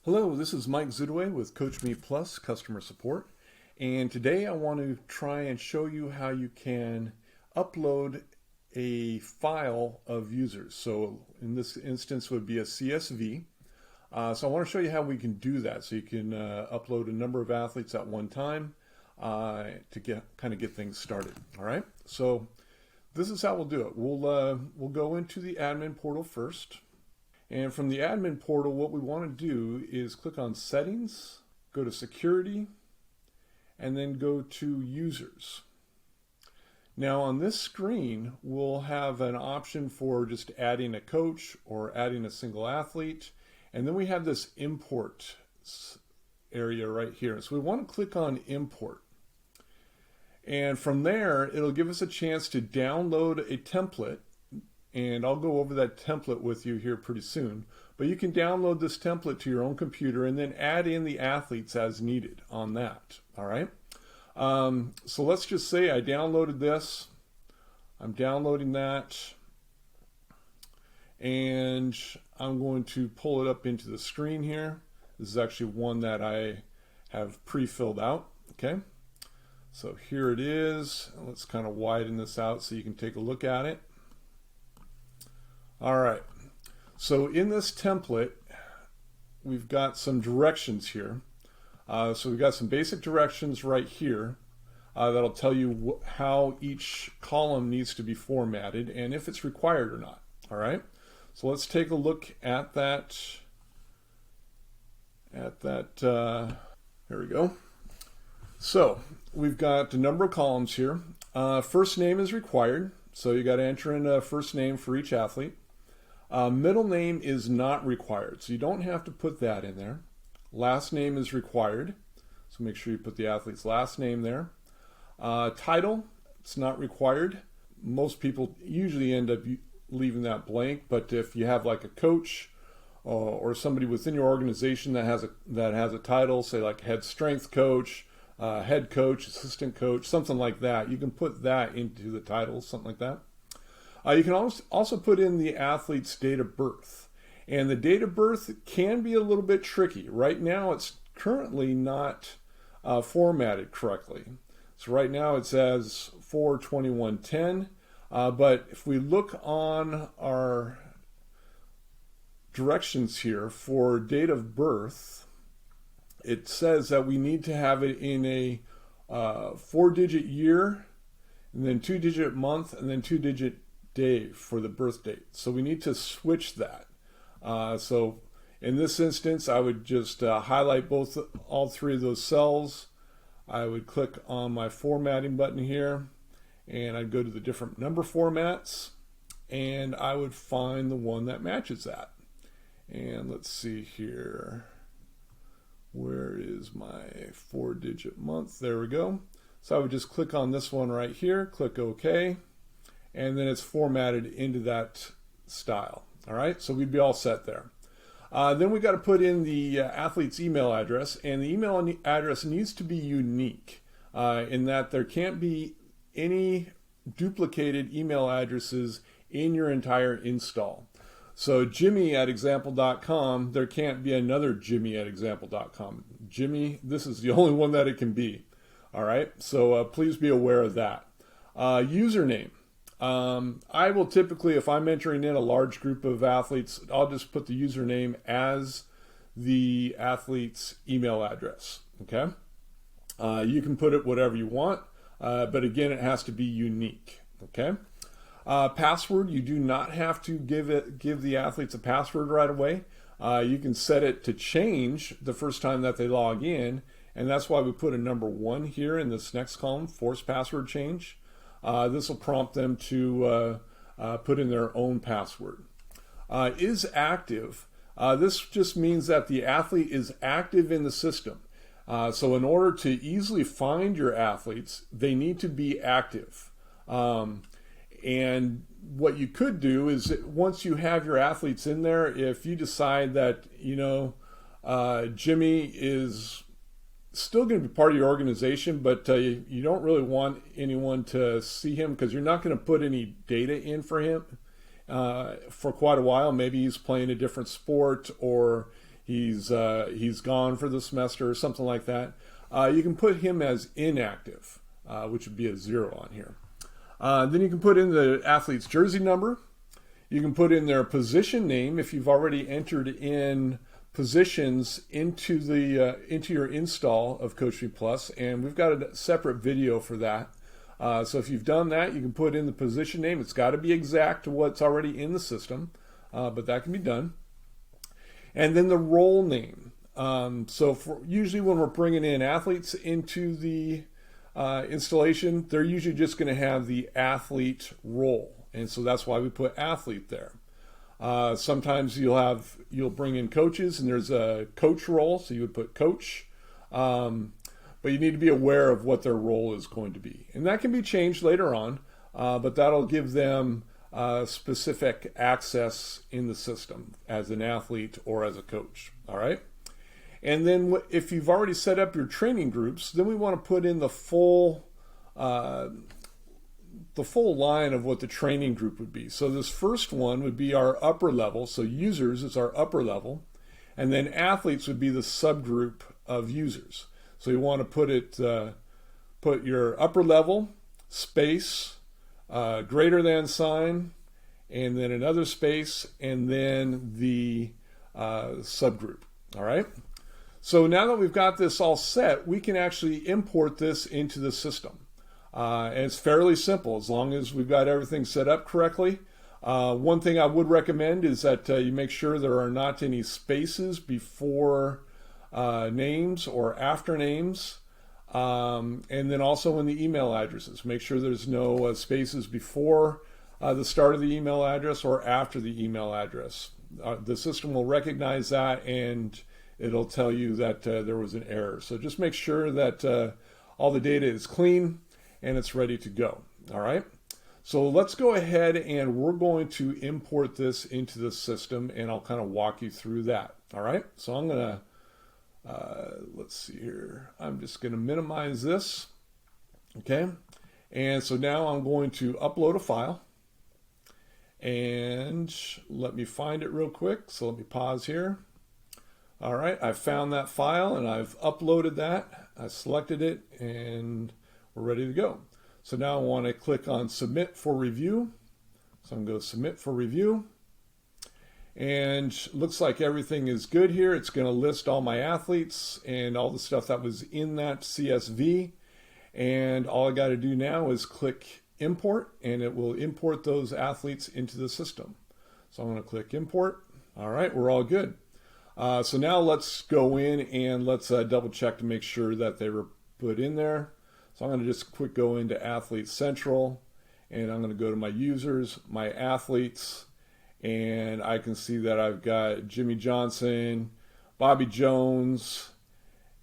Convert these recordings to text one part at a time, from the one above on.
Hello, this is Mike Zudaway with CoachMePlus Customer Support, and today I want to try and show you how you can upload a file of users. So in this instance would be a CSV. So I want to show you how we can do that. So you can upload a number of athletes at one time to get things started. All right. So this is how we'll do it. We'll go into the admin portal first. And from the admin portal, what we want to do is click on Settings, go to Security, and then go to Users. Now on this screen, we'll have an option for just adding a coach or adding a single athlete. And then we have this Import area right here. So we want to click on Import. And from there, it'll give us a chance to download a template. And I'll go over that template with you here pretty soon. But you can download this template to your own computer and then add in the athletes as needed on that. All right. So let's just say I downloaded this. I'm downloading that. And I'm going to pull it up into the screen here. This is actually one that I have pre-filled out. Okay. So here it is. Let's kind of widen this out so you can take a look at it. All right, so in this template, we've got some directions here. So we've got some basic directions right here that'll tell you how each column needs to be formatted and if it's required or not. All right, so let's take a look at that. Here we go. So we've got a number of columns here. First name is required, so you got to enter in a first name for each athlete. Middle name is not required, so you don't have to put that in there. Last name is required, so make sure you put the athlete's last name there. Title, it's not required. Most people usually end up leaving that blank, but if you have like a coach or somebody within your organization that has a title, say like head strength coach, head coach, assistant coach, something like that, you can put that into the title, something like that. You can also put in the athlete's date of birth. And the date of birth can be a little bit tricky. Right now, it's currently not formatted correctly. So right now it says 4/21/10. But if we look on our directions here for date of birth, it says that we need to have it in a 4-digit year, and then 2-digit month, and then 2-digit day for the birth date. So we need to switch that. So in this instance, I would just highlight all three of those cells. I would click on my formatting button here, and I'd go to the different number formats, and I would find the one that matches that. And let's see here. Where is my 4-digit month? There we go. So I would just click on this one right here, click OK, and then it's formatted into that style. All right, so we'd be all set there. Then we got to put in the athlete's email address, and the email address needs to be unique in that there can't be any duplicated email addresses in your entire install. So Jimmy@example.com, there can't be another Jimmy@example.com. Jimmy, this is the only one that it can be. All right, so please be aware of that. Username. I will typically, if I'm entering in a large group of athletes, I'll just put the username as the athlete's email address. Okay. You can put it whatever you want, but again, it has to be unique. Okay. Password, you do not have to give the athletes a password right away. You can set it to change the first time that they log in, and that's why we put a number 1 here in this next column, force password change. This will prompt them to put in their own password. Is active. This just means that the athlete is active in the system. So in order to easily find your athletes, they need to be active. And what you could do is once you have your athletes in there, if you decide that, Jimmy is still going to be part of your organization, but you don't really want anyone to see him because you're not going to put any data in for him for quite a while. Maybe he's playing a different sport, or he's gone for the semester or something like that. You can put him as inactive, which would be a 0 on here. Then you can put in the athlete's jersey number. You can put in their position name if you've already entered in positions into your install of CoachMePlus, and we've got a separate video for that. So if you've done that, you can put in the position name. It's got to be exact to what's already in the system, but that can be done. And then the role name. Usually when we're bringing in athletes into the installation, they're usually just going to have the athlete role, and so that's why we put athlete there. Sometimes you'll bring in coaches, and there's a coach role, so you would put coach. But you need to be aware of what their role is going to be. And that can be changed later on, but that'll give them specific access in the system as an athlete or as a coach, all right? And then if you've already set up your training groups, then we want to put in the full line of what the training group would be. So this first one would be our upper level, so users is our upper level, and then athletes would be the subgroup of users. So you want to put your upper level, space, greater than sign, and then another space, and then the subgroup. All right? So now that we've got this all set, we can actually import this into the system. And it's fairly simple as long as we've got everything set up correctly. One thing I would recommend is that you make sure there are not any spaces before names or after names, and then also in the email addresses. Make sure there's no spaces before the start of the email address or after the email address. The system will recognize that, and it'll tell you that there was an error. So just make sure that all the data is clean and it's ready to go. All right. So let's go ahead and we're going to import this into the system, and I'll kind of walk you through that. All right. So I'm going to let's see here. I'm just going to minimize this. Okay. And so now I'm going to upload a file, and let me find it real quick. So let me pause here. All right. I found that file and I've uploaded that. I selected it and we're ready to go. So now I want to click on submit for review. So I'm going to submit for review. And looks like everything is good here. It's going to list all my athletes and all the stuff that was in that CSV. And all I got to do now is click import, and it will import those athletes into the system. So I'm going to click import. All right, we're all good. So now let's go in and let's double check to make sure that they were put in there. So I'm going to just quick go into Athlete Central, and I'm going to go to my users, my athletes, and I can see that I've got Jimmy Johnson, Bobby Jones,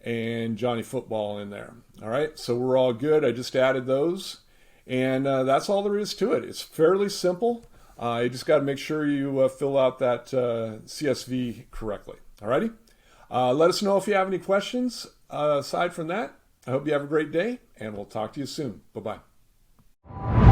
and Johnny Football in there. All right, so we're all good. I just added those, and that's all there is to it. It's fairly simple. You just got to make sure you fill out that CSV correctly. All righty. Let us know if you have any questions. Aside from that, I hope you have a great day, and we'll talk to you soon. Bye-bye.